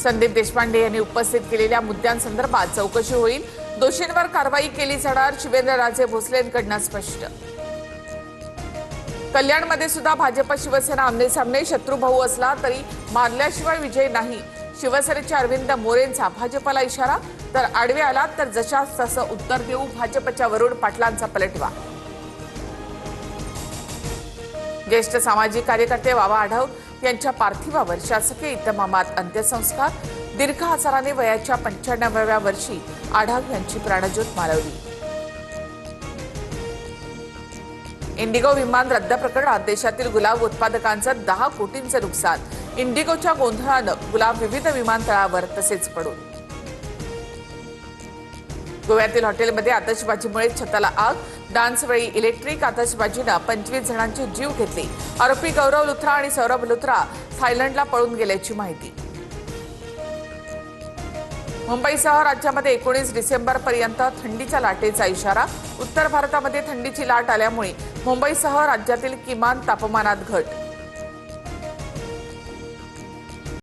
संदीप देशपांडे यांनी उपस्थित केलेल्या मुद्द्यांसंदर्भात चौकशी होईल। दोषींवर कारवाई केली जाणार, शिवेंद्रराजे भोसलेंकडून स्पष्ट। कल्याणमध्ये सुद्धा भाजप शिवसेना आमने-सामने, शत्रुभाऊ असला तरी मारल्याशिवाय विजय नाही। शिवसेनेचे अरविंद मोरेंचा भाजपला इशारा, तर आडवे आलात तर जशास तसं उत्तर देऊ, भाजपच्या वरुण पाटलांचा पलटवार। ज्येष्ठ सामाजिक कार्यकर्ते बाबा आढाव यांच्या पार्थिवावर शासकीय इतमामात अंत्यसंस्कार। दीर्घ आजाराने वयाच्या 95व्या वर्षी आढाव यांची प्राणज्योत मालवली। इंडिगो विमान रद्द प्रकरणात देशातील गुलाब उत्पादकांचं 10 कोटींचं नुकसान। इंडिगोच्या गोंधळानं गुलाब विविध विमानतळावर तसेच पडून। गोव्यातील हॉटेलमध्ये आतषबाजीमुळे छताला आग। डान्सवेळी इलेक्ट्रिक आतषबाजीनं 25 जणांचे जीव घेतले। आरोपी गौरव लुथरा आणि सौरभ लुथरा थायलंडला पळून गेल्याची माहिती। मुंबईसह राज्यामध्ये 19 डिसेंबरपर्यंत थंडीच्या लाटेचा इशारा। उत्तर भारतामध्ये थंडीची लाट आल्यामुळे मुंबईसह राज्यातील किमान तापमानात घट।